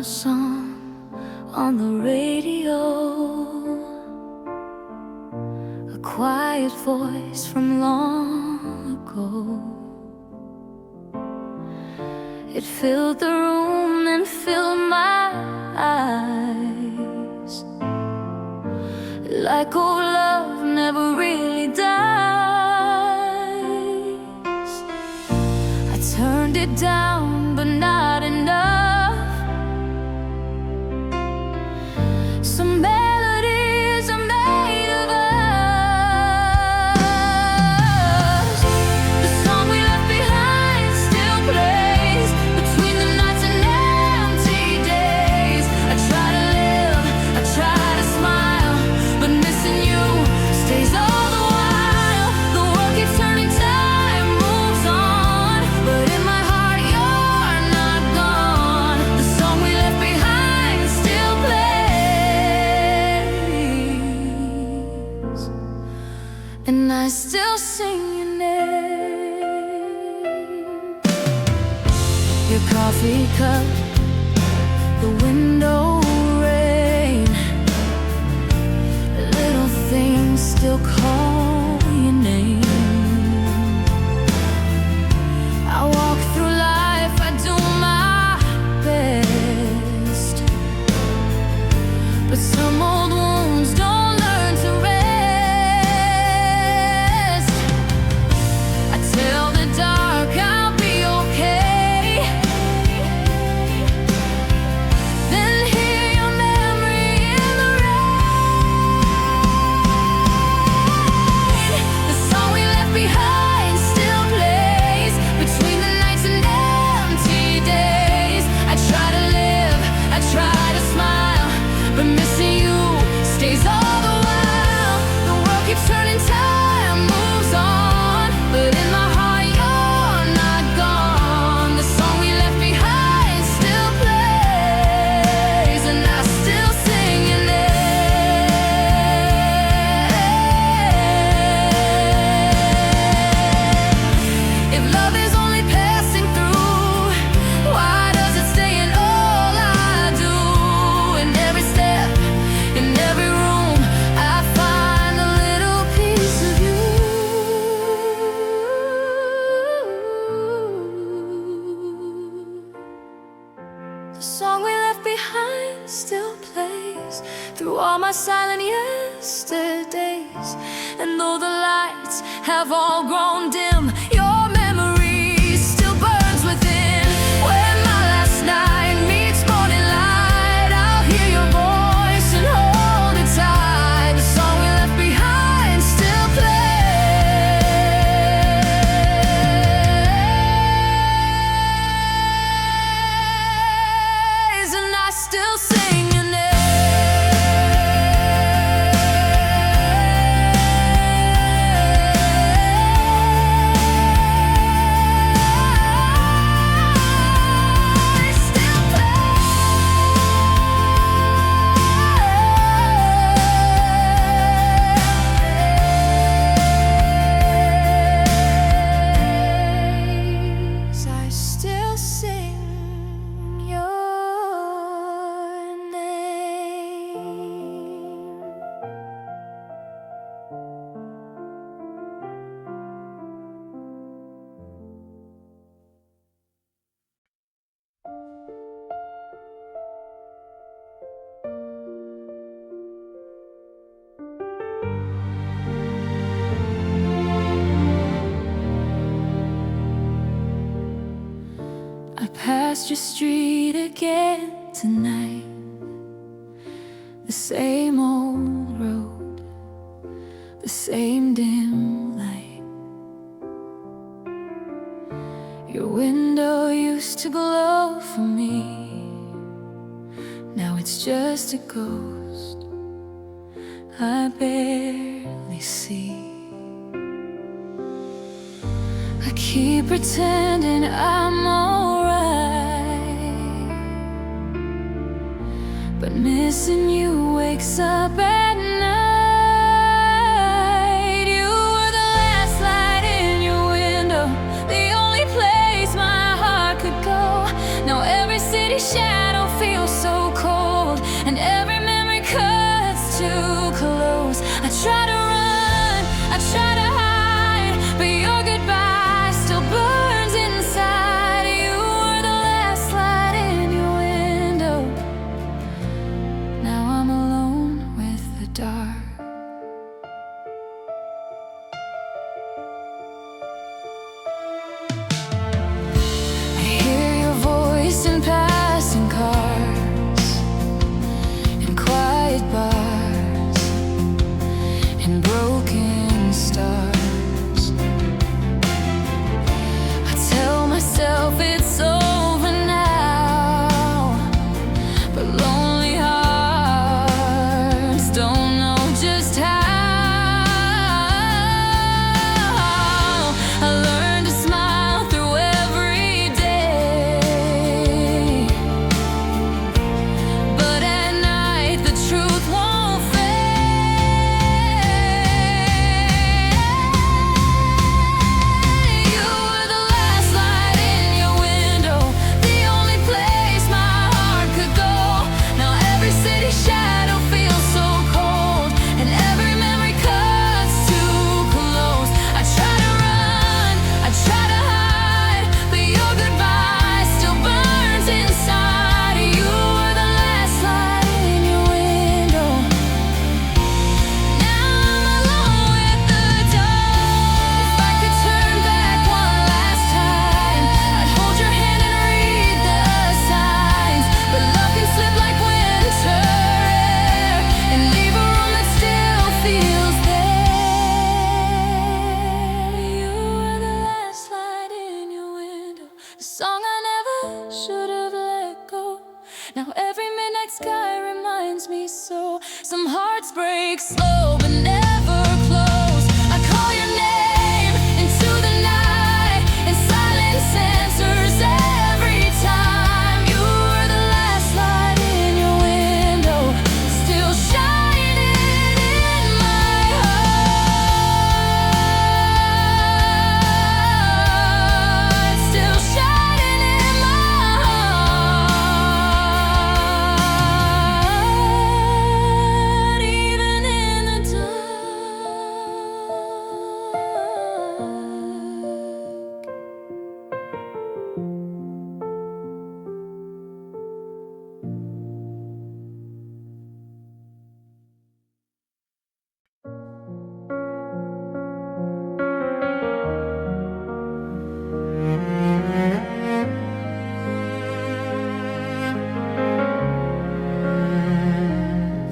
my song on the radio. A quiet voice from long ago. It filled the room and filled my eyes, like old love never really dies. I turned it down, but not enough. Some melodies are made of us. The song we left behind still plays between the nights and empty days. I try to live, I try to smile, but missing you stays all the while. The world keeps turning, time moves on, but in my heart you're not gone. The song we left behind still plays, and I still sing your name. Your coffee cup, the window rain, little things still call your name. I walk through life, I do my best, but some old wounds don't learn to rest. I tell the dark I'll be okay, then hear your memory in the rain. The song we left behind still plays between the nights and empty days. I try to live, I try to smile, but missing you stays all the while. The world keeps turning, time moves on, but in my heart you're not gone. The song we left behind still plays, and I still sing your name. If love is only passing through, why does it stay in all I do? In every step, in every room, I find a little piece of you. The song we left behind still plays through all my silent yesterdays. And though the lights have all grown dim, your memory still burns within. When my last night meets morning light, I'll hear your voice and hold it tight. The song we left behind still plays, and I still sing your name. Still plays. I still sing your name. I passed your street again tonight, the same old road, the same dim light. Your window used to glow for me, now it's just a ghost I barely see. I keep pretending I'm alright, but missing you wakes up at night. You were the last light in your window, the only place my heart could go. Now every city shadow feels so cold, and every memory cuts too close. I try to run, I try to hide, but your goodbye still burns inside. You were the last light in your window. Now I'm alone with the dark. I hear your voice in passing cars, in quiet bars, in broken stars. I tell myself it's over now, but lonely hearts don't know just how. I learned to smile through every day, but at night the truth won't fade. You were the last light in your window, the only place my heart could go. Now every city shadow feels so cold, and every memory cuts too close. I try to run, I try to hide, but your goodbye still burns inside. You were the last light in your window. Now I'm alone with the dark. If I could turn back one last time, I'd hold your hand and read the signs. But love can slip like winter air and leave a room that still feels there. You were the last light in your window, the song I never should have let go. Now every midnight sky reminds me so. Some hearts break slow but never close. I call your name into the night, and silence answers every time. You were the last light in your window, still shining in my heart, still shining in my heart, even in the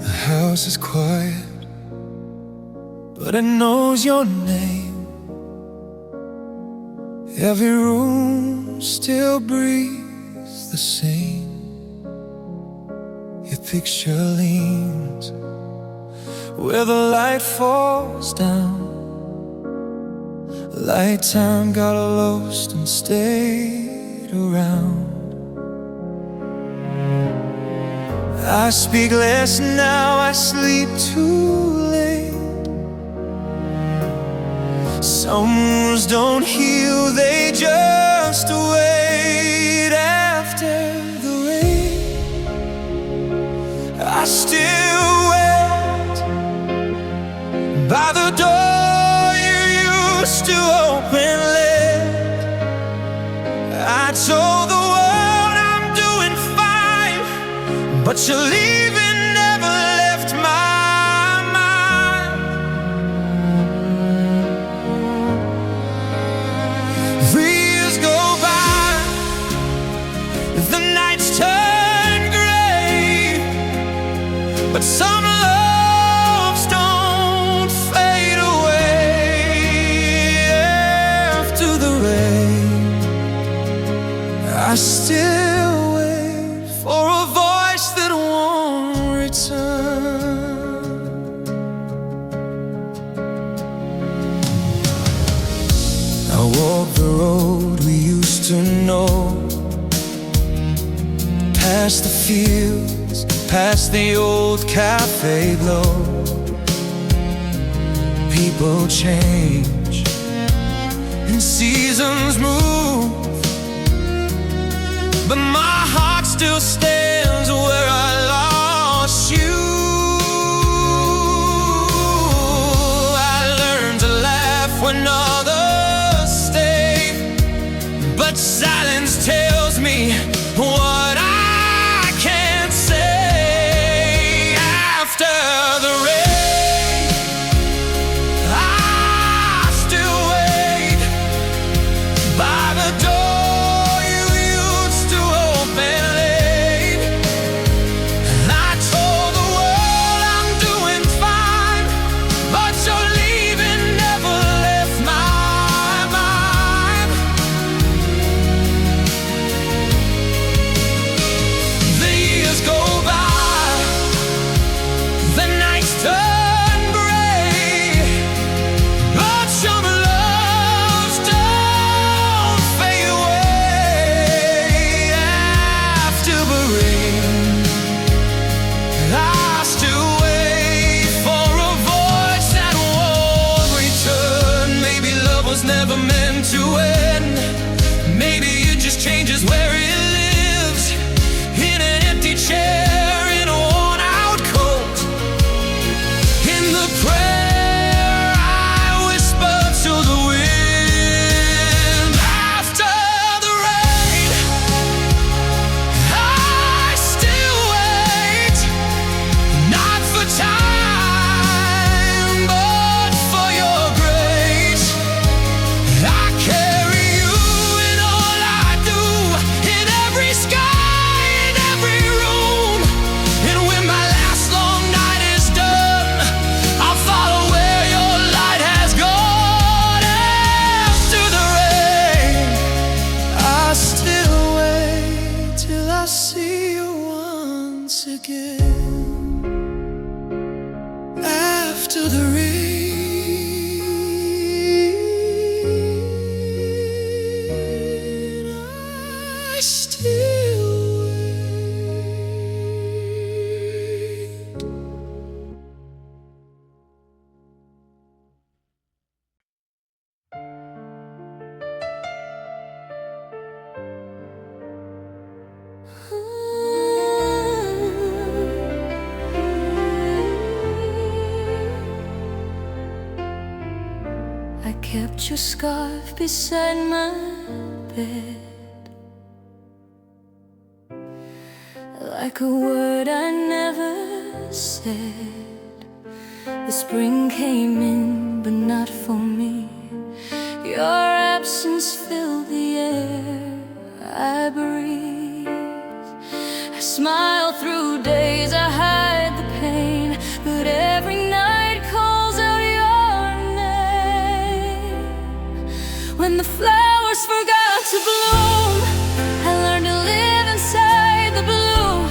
The house is quiet, but it knows your name. Every room still breathes the same. Your picture leans where the light falls down. Light time got lost and stayed around. I speak less now, I sleep too late. Some wounds don't heal, they just wait. After the rain, I still wait by the door you used to open late. I told the world I'm doing fine, but your leaving never left my mind. The years go by, the nights turn gray, but some loves don't fade away. After the rain, I still wait for a voice that won't return. I walk the road we used to know, past the fields, past the old cafe glow. People change and seasons move, but my heart still stands to end. Maybe it just changes where it lives, in an empty chair, in a worn out coat. In the prayer I whisper to the wind. After the rain, I still wait, not for time, but for your grace. I carry you in all I do, in every sky, in every room. And when my last long night is done, I'll follow where your light has gone. After the rain, I still wait till I see you once again. After the rain, I still wait. I kept your scarf beside my bed, like a word I never said. The spring came in, but not for me. Your absence filled the air I breathe. I smile through days, I hide the pain, but every night calls out your name. When the flowers forgot to bloom, I learned to live inside the blue.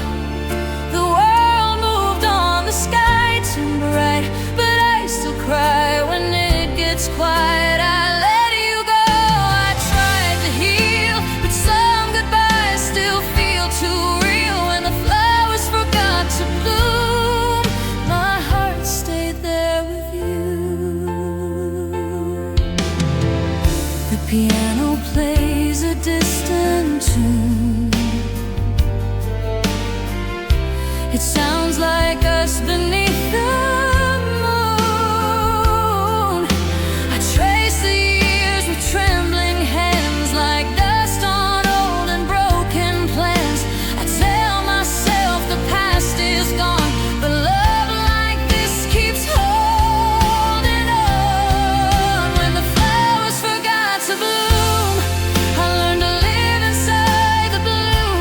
The world moved on, the sky turned bright, but I still cry when it gets quiet. I let you go, I tried to heal, but some goodbyes still feel too real. When the flowers forgot to bloom, my heart stayed there with you. The piano plays a distant tune. It sounds like us beneath the moon. I trace the years with trembling hands, like dust on old and broken plans. I tell myself the past is gone, but love like this keeps holding on. When the flowers forgot to bloom, I learned to live inside the blue.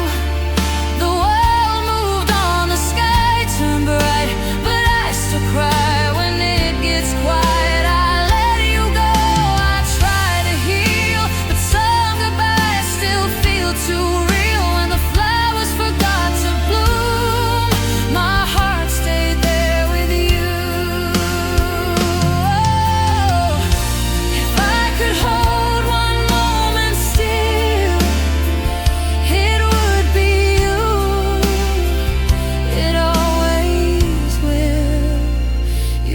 The world moved on, the sky turned bright, but I still cry when it gets quiet. I let you go, I try to heal, but some goodbyes still feel too real. When the flowers forgot to bloom, my heart stayed there with you. If I could hold one moment still, it would be you. It always will.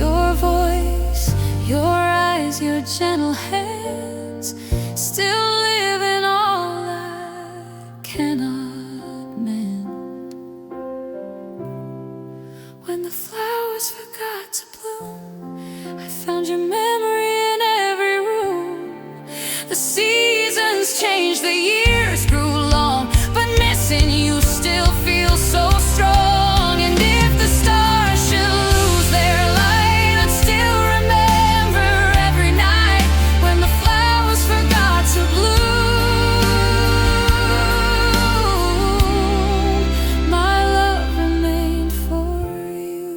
Your voice, your eyes, your gentle hands still live in all I cannot mend. When the flowers forgot to bloom, I found your memory in every room. The seasons changed, the years grew long, but missing you still feels so strong. And if the stars should lose their light, I'd still remember every night when the flowers forgot to bloom. My love remained for you.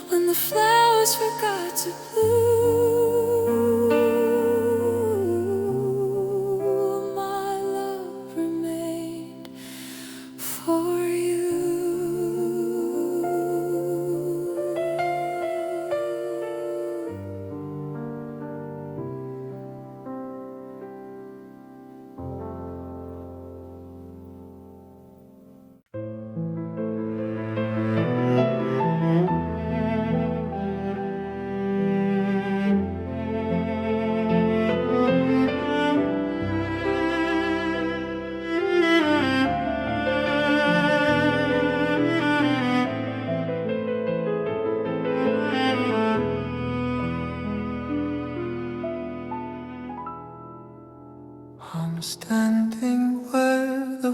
When the flowers forgot to bloom.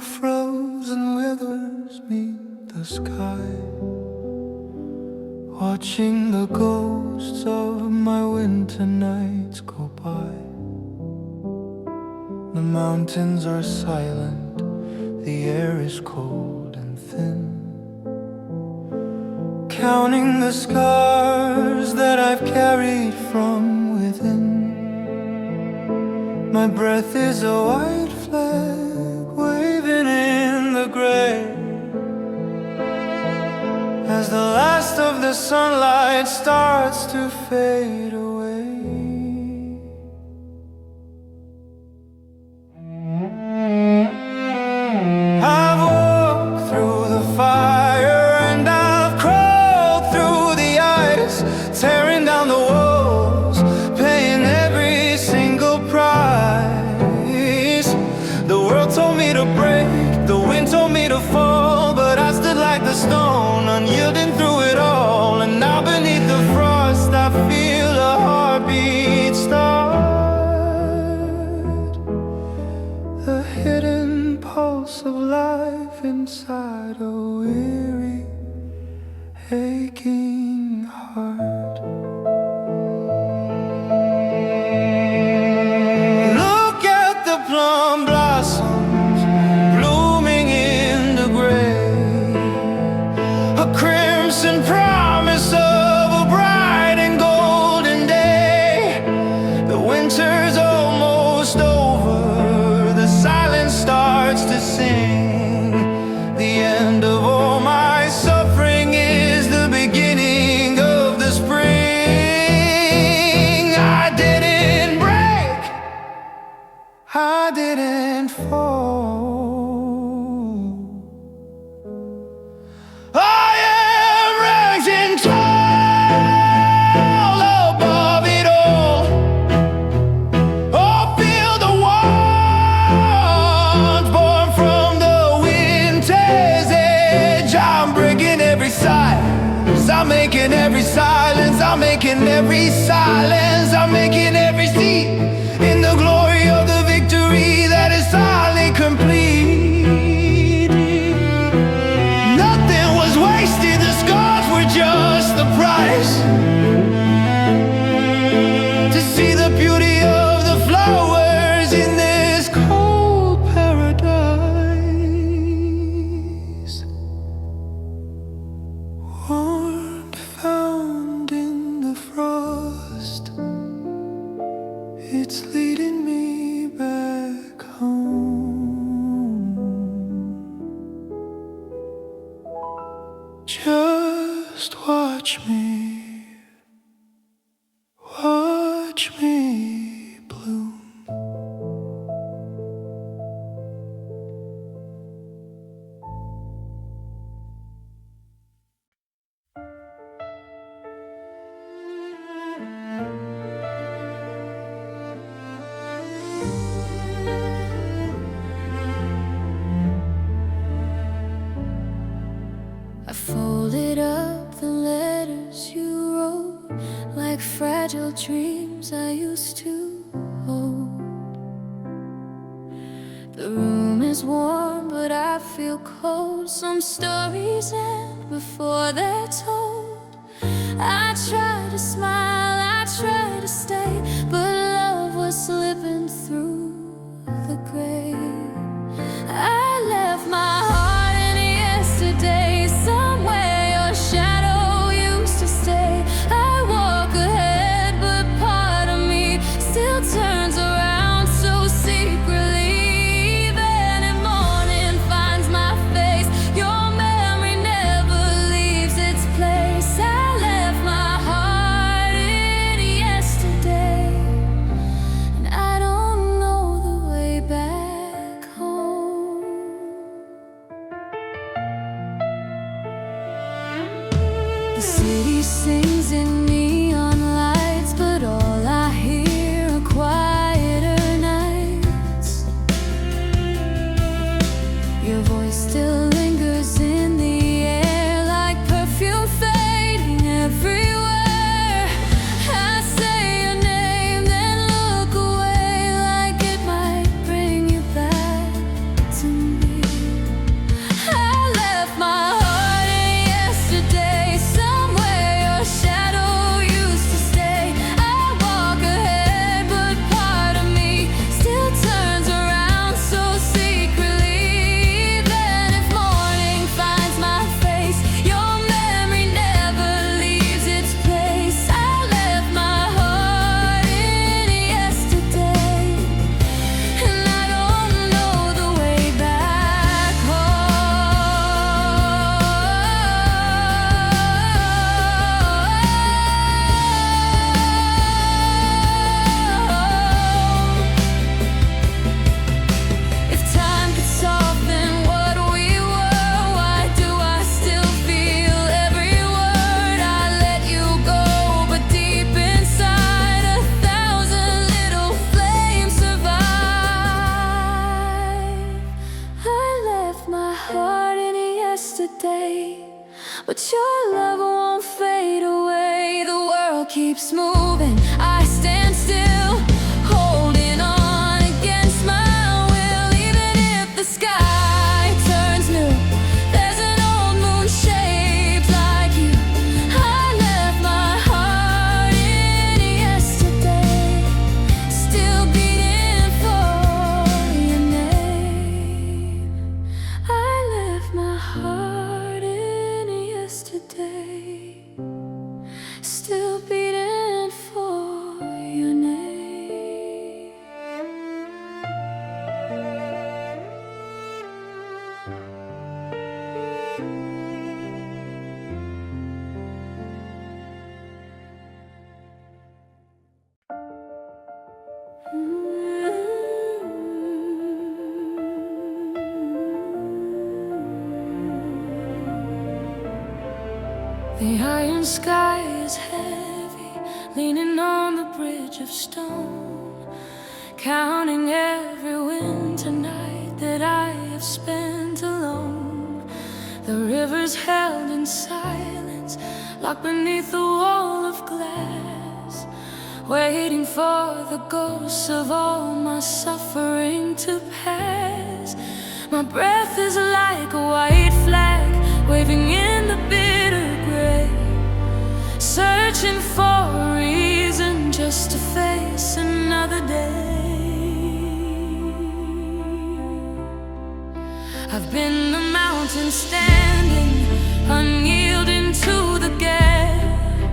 the frozen withers meet the sky, watching the ghosts of my winter nights go by. The mountains are silent, the air is cold and thin, counting the scars that I've carried from within. My breath is a white flag waving in the gray, as the last of the sunlight starts to fade away. I've walked through the fire and I've crawled through the ice, tearing down the walls, paying every single price. The world told me to break, the wind told me to fall, but I stood like the stone, unyielding through it all. And now beneath the frost I feel a heartbeat start, the hidden pulse of life inside a weary, aching heart. Look at the plum blossoms blooming in the gray, a crimson promise of a bright and golden day. The winter's almost over, the silence starts to sing. The end of all my suffering is the beginning of the spring. I didn't break, I didn't fall, I am rising tall above it all. Oh, feel the warmth born from the winter's edge. I'm breaking every silence, I'm making every silence, I'm making every silence, I'm making every seat in the glory of the victory that is finally complete. Nothing was wasted, the scars were just the price. To see the beauty of the flowers in this cold paradise, warmth found in the frost, it's leading me back home. Just watch me bloom. I folded up the letters you wrote, like fragile dreams I used to hold. The room is warm, but I feel cold. Some stories end before they're told. I try to smile, I try to stay, but love was slipping through the grave. I left my heart in yesterday, somewhere your shadow used to stay. I walk ahead, but part of me still turns around so secretly. Even in morning finds my face, your memory never leaves its place. I left my heart in yesterday, and I don't know the way back home. The city sings in neon lights, but all I hear are quieter nights. Your voice still lingers in the air, like perfume fading everywhere. I say your name, then look away, like it might bring you back to me. left my heart in yesterday, but your love won't fade away. The world keeps moving, I stand still, holding on against my will. Even if the sky turns new, there's an old moon shaped like you. I left my heart in yesterday, still beating for your name. I left my heart in yesterday, still beating for your name. The iron sky is heavy, leaning on the bridge of stone, counting every winter night that I have spent alone. The river's held in silence, locked beneath a wall of glass, waiting for the ghosts of all my suffering to pass. My breath is like a white flag waving in the bitter gray, searching for a reason just to face another day. I've been the mountain standing, unyielding to the gale,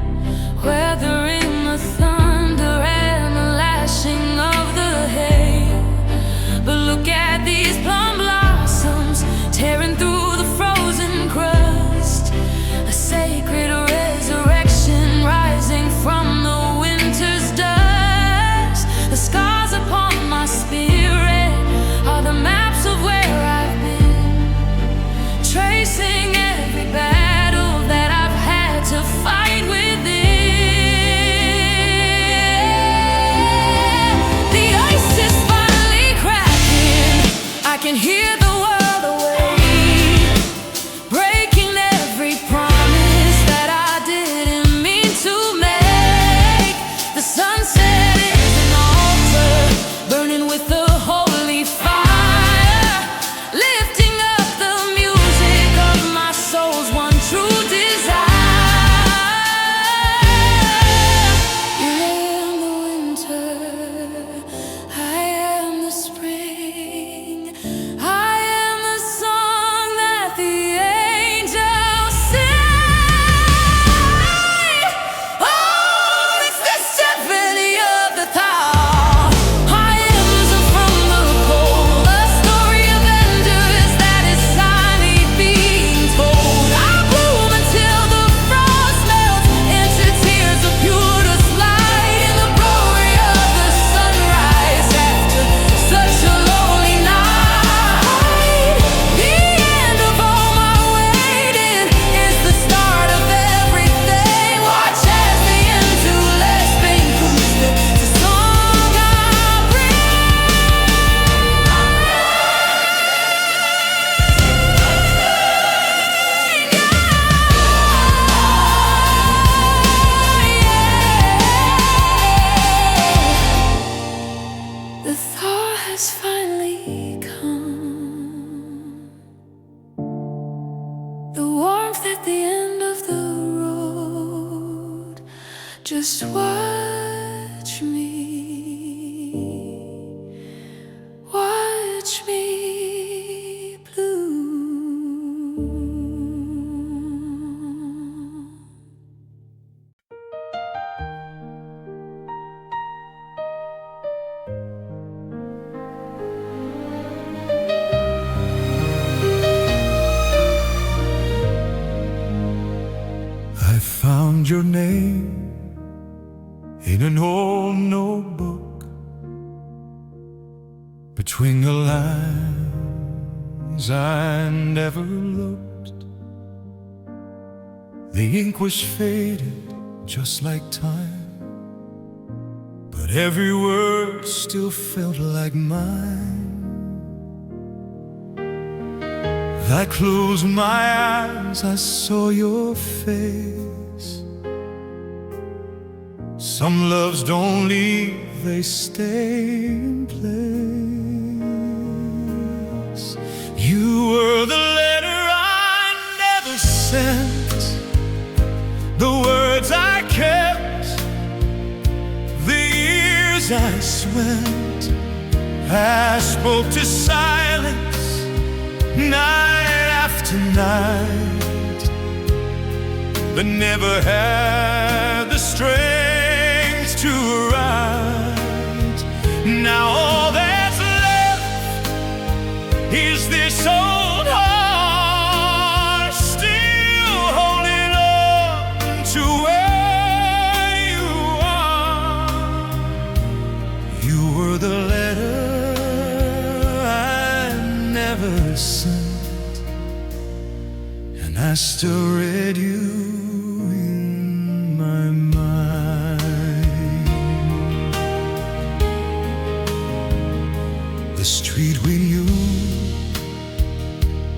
weathering the thunder and the lashing of the hail. But look at these plum blossoms tearing through the frozen crust, a sacred resurrection rising from the winter's dust. The scars upon my spirit are the maps of where I've been, tracing every battle that I've had to fight within. The ice is finally cracking, I can hear the world awake, breaking every promise that I didn't mean to make. The sunset is an altar, burning with the holy fire, lifting up the music of my soul's one true desire. You're in the winter, I am the spring, I am the song that the angels sing. Oh, it's the symphony of the Thaw. Hymns from the cold, a story of endurance that is silently being told. I bloom until the frost melts into tears of purest light, in the glory of the sunrise after such a lonely night. The end of all my waiting is the start of everything. Watch as the into less pain comes the song I bring. The thaw has finally come. The warmth at the end of the road. Just watch me. Watch me bloom. I found your name in an old notebook, between the lines I never looked. The ink was faded just like time, but every word still felt like mine. I closed my eyes, I saw your face. Some loves don't leave, they stay in place. You were the letter I never sent, the words I kept, the years I spent. I spoke to silence night after night, but never had the strength to write. Now all that's left is this old heart still holding on to where you are. You were the letter I never sent, and I still read you in my mind. The street we knew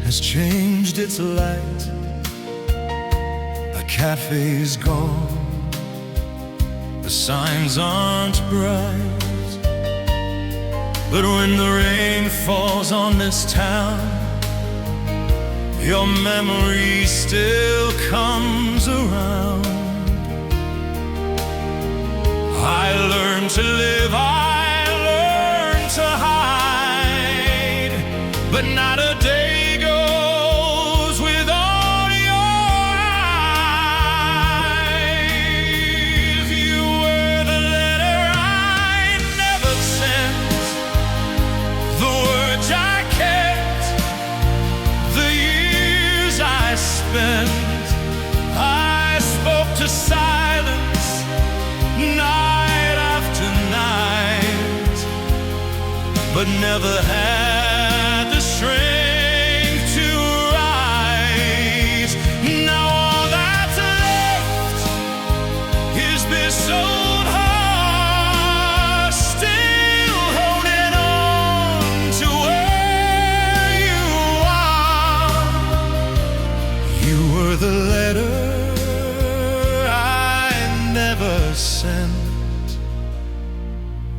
has changed its light. The cafe's gone, the signs aren't bright, but when the rain falls on this town, your memory still comes around. I learned to live, I learned to hide, but not a day goes without your eyes. You were the letter I never sent, the words I kept, the years I spent. I spoke to silence night after night, but never had the strength to rise. Now all that's left is this old heart still holding on to where you are. You were the letter I never sent,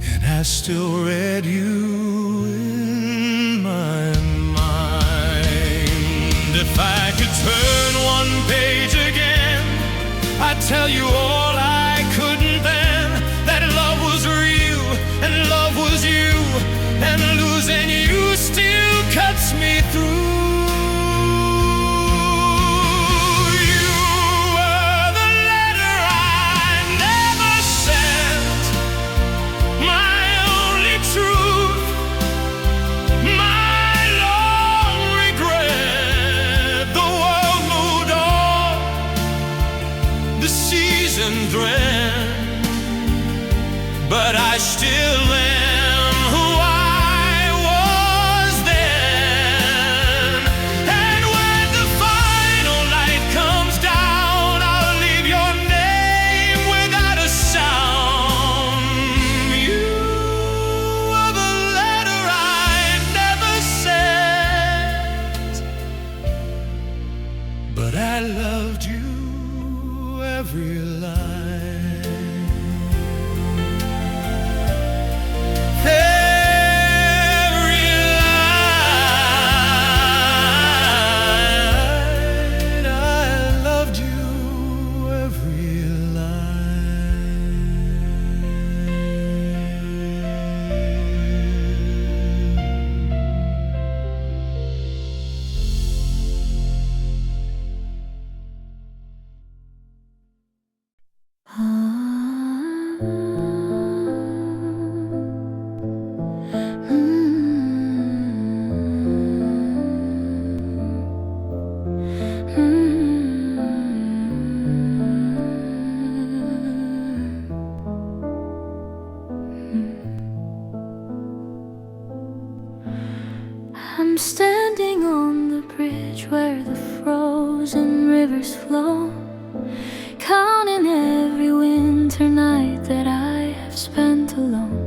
and I still read you in my mind. If I could turn one page again, I'd tell you all I couldn't then, that love was real and love was you, and losing you still cuts me through. You were the letter I never sent, my only truth, my long regret. The world moved on, the seasons ran, but I still am who I was then. And when the final light comes down, I'll leave your name without a sound. You were the letter I never sent, but I loved you every line. Every line, I loved you every I'm standing on the bridge where the frozen rivers flow, counting every winter night that I have spent alone.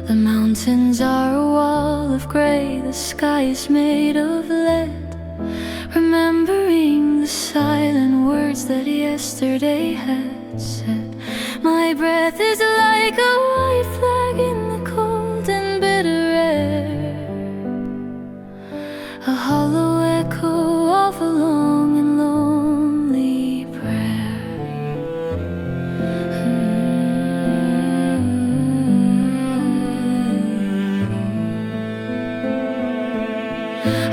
The mountains are a wall of gray, the sky is made of lead, yesterday had said. My breath is like a white flag in the cold and bitter air, a hollow echo of a long and lonely prayer.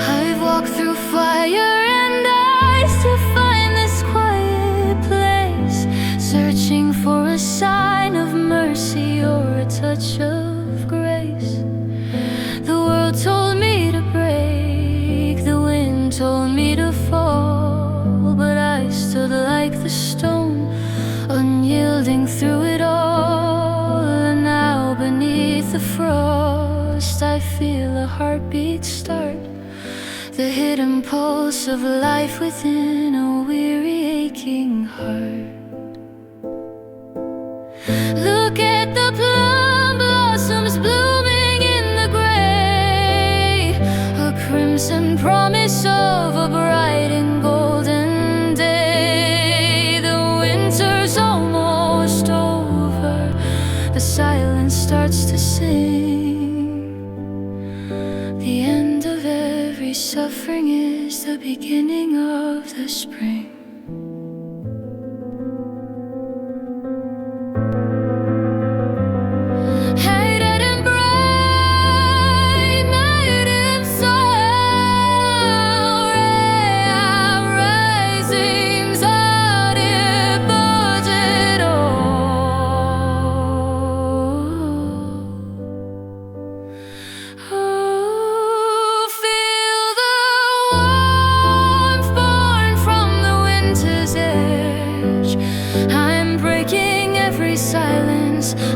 I've walked through fire and ice to find this quiet place, searching for a sign of mercy or a touch of grace. The world told me to break, the wind told me to fall, but I stood like the stone, unyielding through it all. And now beneath the frost I feel a heartbeat start, the hidden pulse of life within a weary aching heart. Look at the plum blossoms blooming in the gray, a crimson promise of a bright and golden day. The winter's almost over, the silence starts to sing. The end of every suffering is the beginning of the spring.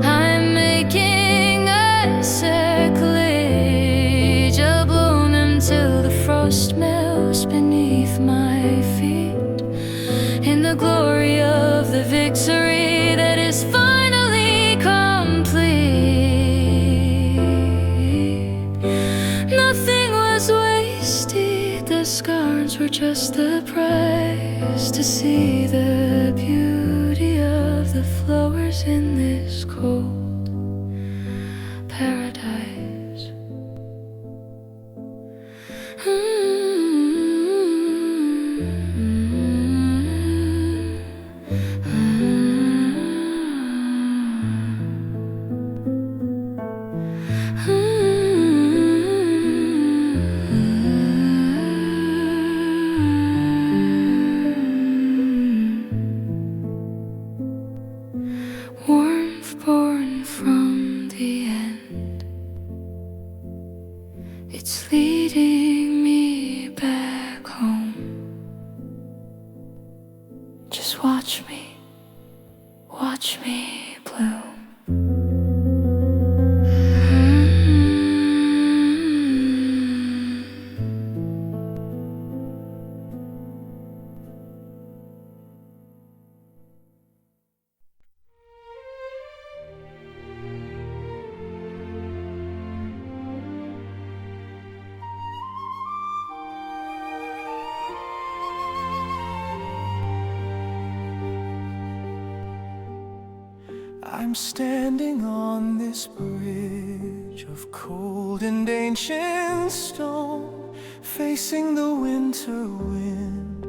I'm making a sacrilege, a bloom until the frost melts beneath my feet, in the glory of the victory that is finally complete. Nothing was wasted, the scars were just the price to see the beauty of the flowers in this cold paradise. Warmth born from the end, it's leading me back home. Just watch me bloom. I'm standing on this bridge of cold and ancient stone, facing the winter wind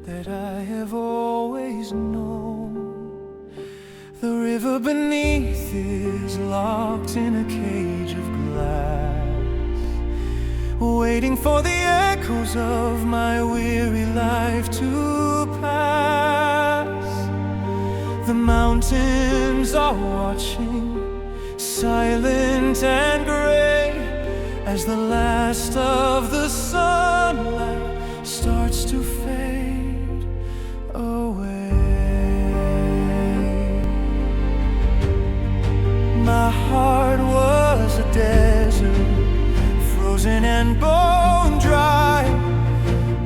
that I have always known. The river beneath is locked in a cage of glass, waiting for the echoes of my weary life to pass. The mountains are watching, silent and gray, as the last of the sunlight starts to fade away. My heart was a desert, frozen and bone dry,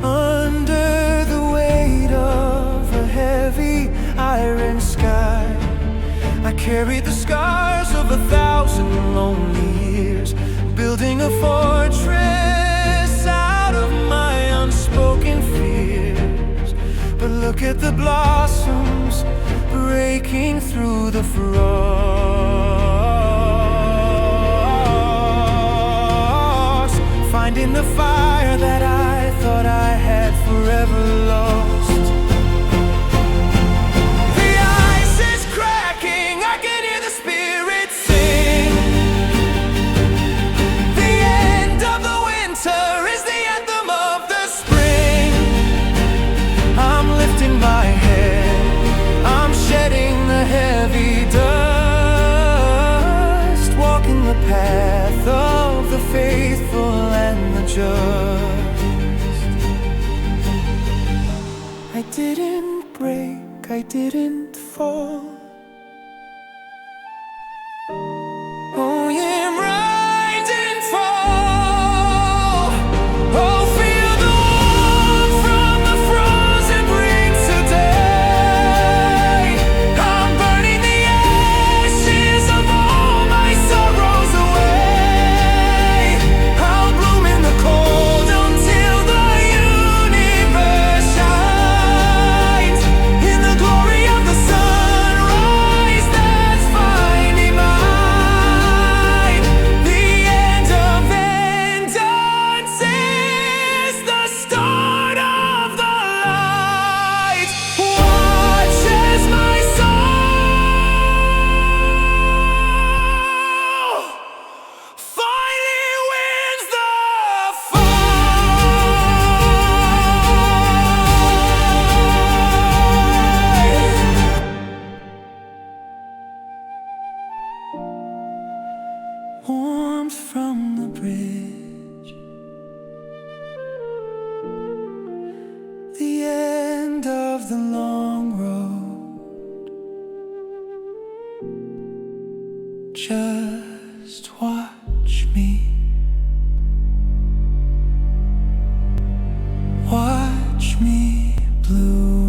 under the weight of a heavy iron sky. I carried the scars of 1,000 lonely years, building a fortress out of my unspoken fears. But look at the blossoms breaking through the frost, finding the fire that I thought I had forever lost. The ice is cracking, I can hear the spirit sing. The end of the winter is the anthem of the spring. I'm lifting my head, I'm shedding the heavy dust, walking the path of the faithful and the just. I didn't break, I didn't fall. Oh, yeah, I'm rise and fall. Oh, feel the warmth from the frozen brink today. I'm burning the ashes of all my sorrows away. I'll bloom in the cold until the universe shines in the glory of the sunrise that's finding mine. The end of endurance is the start of the light. Watch as my soul finally wins the fight. Warmth from the bridge, the end of the long road. Just watch me, watch me bloom.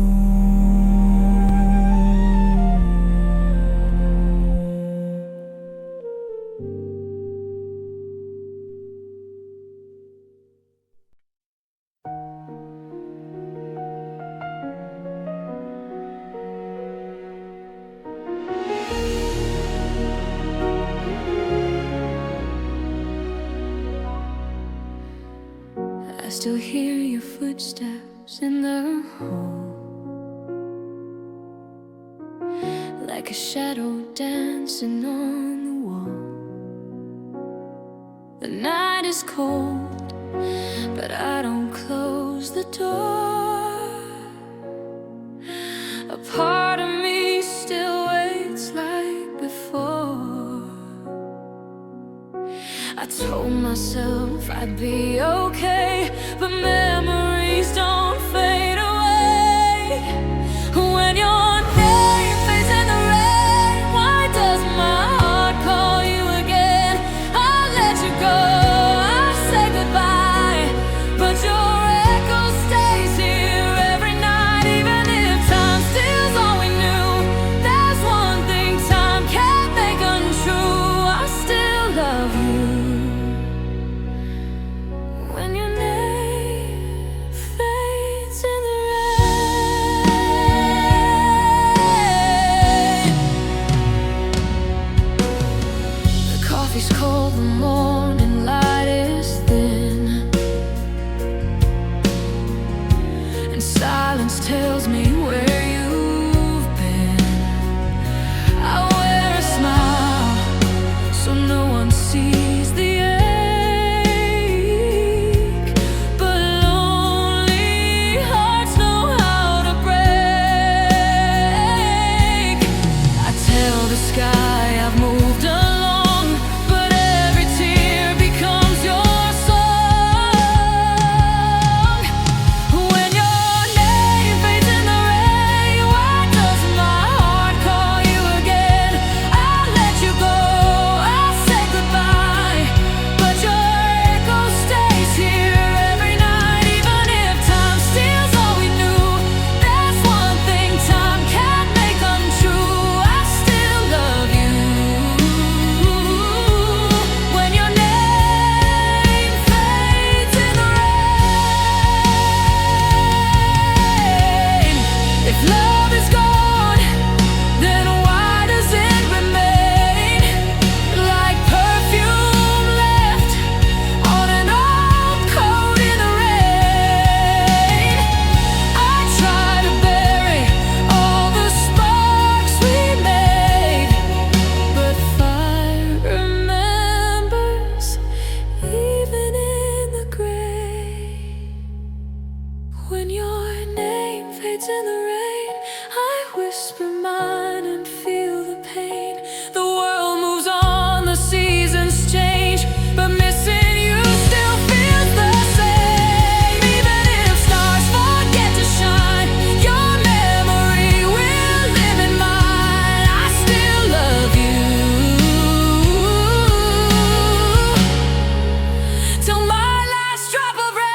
I still hear your footsteps in the hall, like a shadow dancing on the wall. The night is cold, but I don't close the door. A part of me still waits like before. I told myself I'd be okay, but memories don't fade away. When your name fades in the rain, why does my heart call you again? I'll let you go, I'll say goodbye, but your echo stays here every night. Even if time steals all we knew, there's one thing time can't make untrue. I still love you. When your name fades in the rain, the coffee's cold, the morning light is thin, and silence tells me where you've been. I wear a smile so no one sees the ache, but lonely hearts know how to break. I tell the sky I've moved along, but every tear becomes your song. When your name fades in the rain, When your name fades in the rain, I whisper mine and feel the pain. The world moves on, the seasons change, but missing you still feels the same. Even if stars forget to shine, your memory will live in mine. I still love you till my last drop of rain.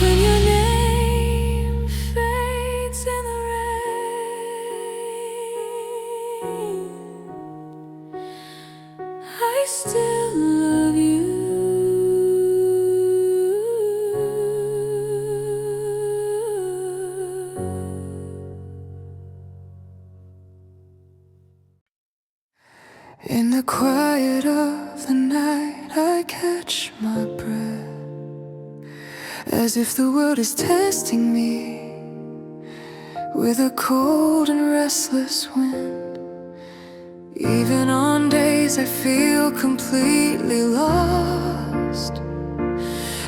When your name fades in the rain, I still love you. In the quiet of the night, I catch my breath, as if the world is testing me with a cold and restless wind. Even on days I feel completely lost,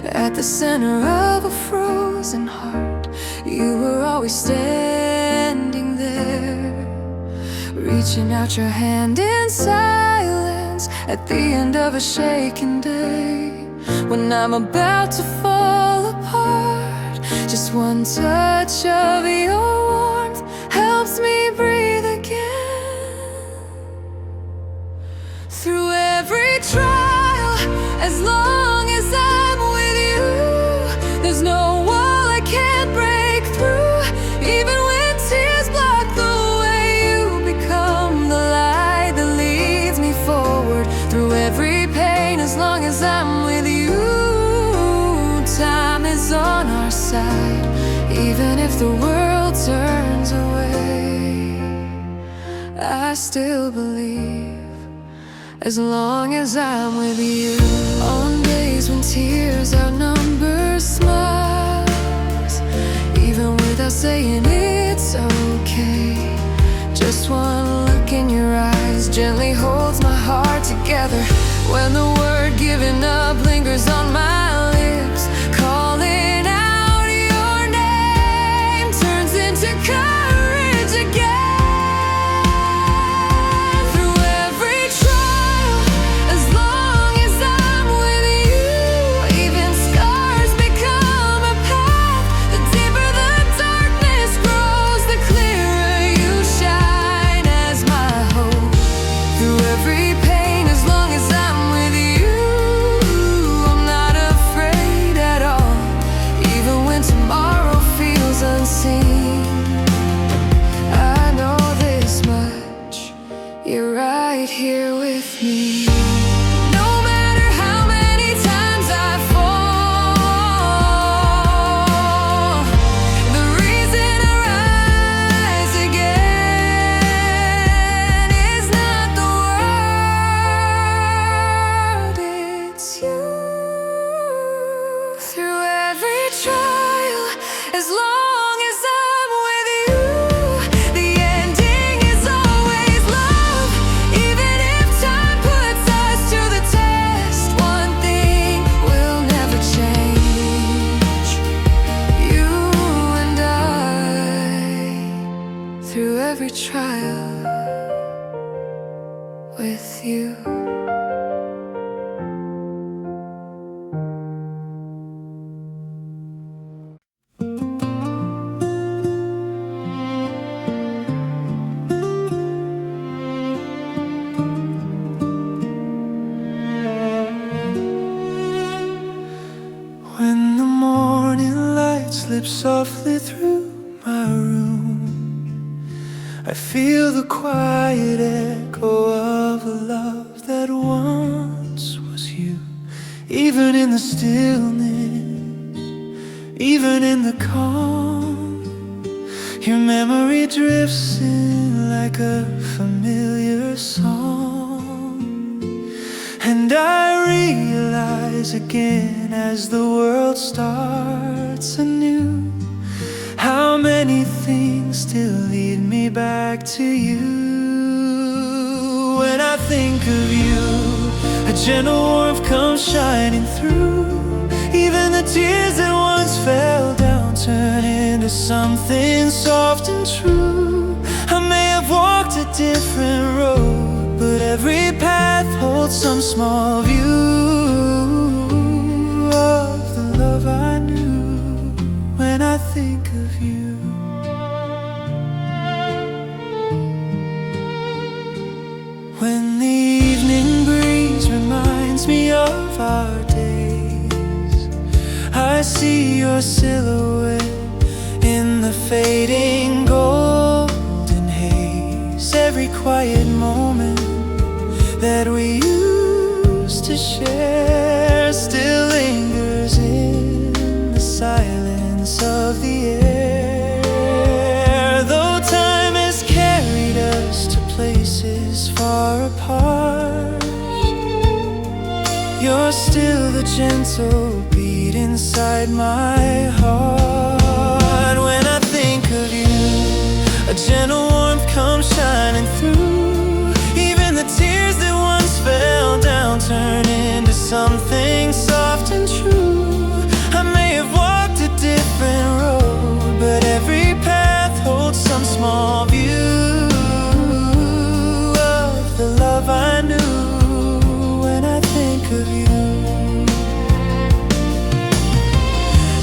at the center of a frozen heart, you were always standing there, reaching out your hand in silence at the end of a shaken day. When I'm about to fall apart, just one touch of your warmth helps me breathe again. Through every trial, as long as I'm with you, there's no wall I can't break through. Even when tears block the way, you become the light that leads me forward. Through every pain, as long as I'm with you, time is on our side. Even if the world turns away, I still believe, as long as I'm with you. On days when tears outnumber smiles, even without saying it's okay, just one look in your eyes gently holds my heart together. When the word giving up lingers on my lips, calling out your name turns into courage again. Through every trial, as long as I'm with you, even scars become a path. The deeper the darkness grows, the clearer you shine as my hope. Through every pain, as long as I'm with you, I'm not afraid at all. Even when tomorrow feels unseen, I know this much, you're right here with me. No matter how many times I fall, the reason I rise again is not the world, it's you. Through every trial, as long as I'm with you, the ending is always love. Even if time puts us to the test, one thing will never change, you and I. Through every trial, with you. When the morning light slips softly through my room, I feel the quiet echo of a love that once was you. Even in the stillness, even in the calm, your memory drifts in like a familiar song. And I realize again as the world starts anew, how many things still lead me back to you. think of you, a gentle warmth comes shining through. Even the tears that once fell down turn into something soft and true. I may have walked a different road, but every path holds some small view of the love I knew when I think of you. When the evening breeze reminds me of our days, I see your silhouette in the fading golden haze. Every quiet moment that we used to share still lingers in the silence of the air. Though time has carried us to places far apart, you're still the gentle beat inside my heart. When I think of you, a gentle warmth comes shining through. Even the tears that once fell down turn into something soft and true. I may have walked a different road, but every path holds some small view of the love I knew when I think of you.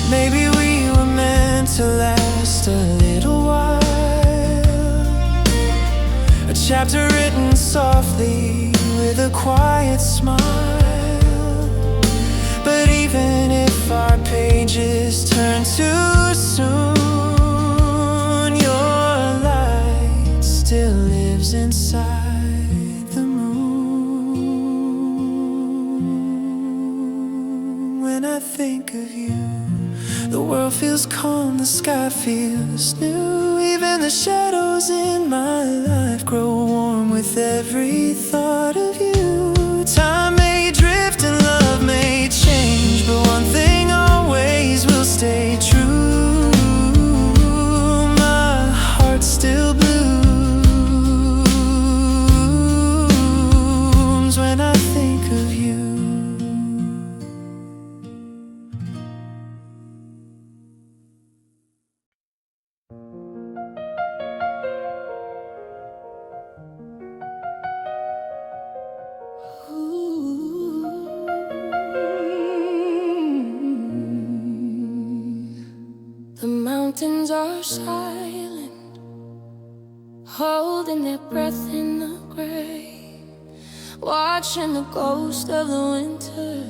Maybe we were meant to last a little while, a chapter written softly with a quiet smile. But even if our pages turn too soon, your light still lives inside the moon. When I think of you, the world feels calm, the sky feels new. Even the shadows in my life grow warm with every thought of you. Time may drift and love may change, but one thing always will stay true. My heart still blooms when I think of you. The mountains are silent, holding their breath in the gray, watching the ghost of the winter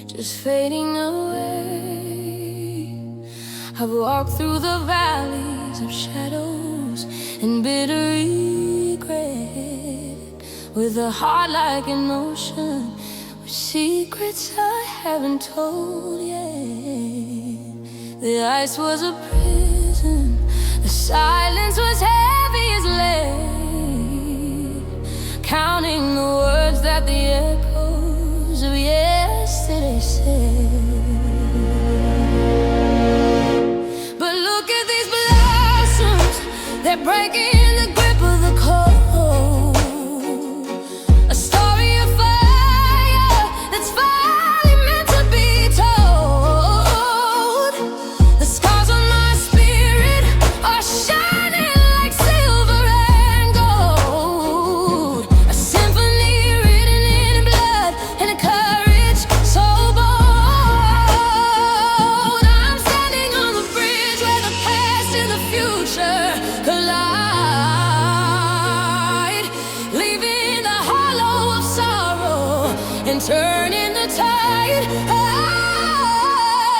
just fading away. I've walked through the valleys of shadows and bitter regret, with a heart like an ocean, with secrets I haven't told yet. The ice was a prison, the silence was heavy as lead, counting the words that the echoes of yesterday said. But look at these blossoms, they're breaking the grip of the cold. A story of fire that's finally meant to be told. The scars on my spirit are shining like silver and gold. A symphony written in blood and a courage so bold. I'm standing on the bridge where the past and the future collide, leaving the hollow of sorrow and turning the tide.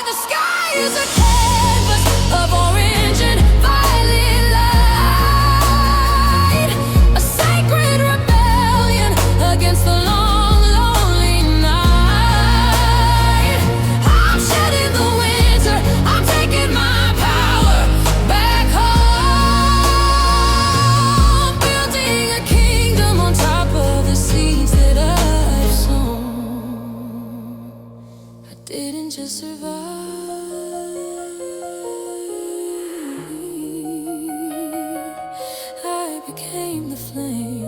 The sky is a canvas of orange and violet light, a sacred rebellion against the long, lonely night. I'm shedding the winter, I'm taking my power back home, building a kingdom on top of the seeds that I've sown. I didn't just survive, I became the flame.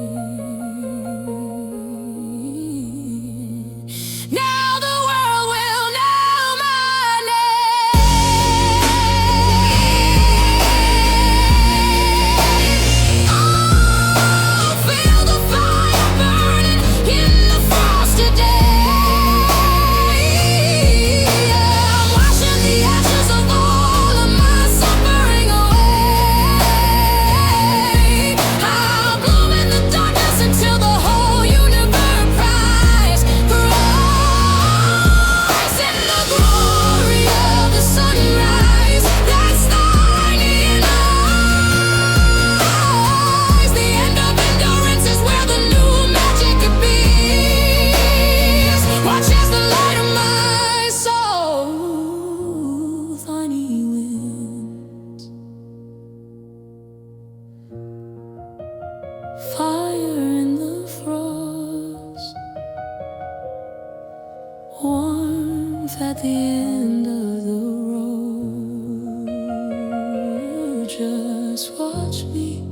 at the end of the road. Just watch me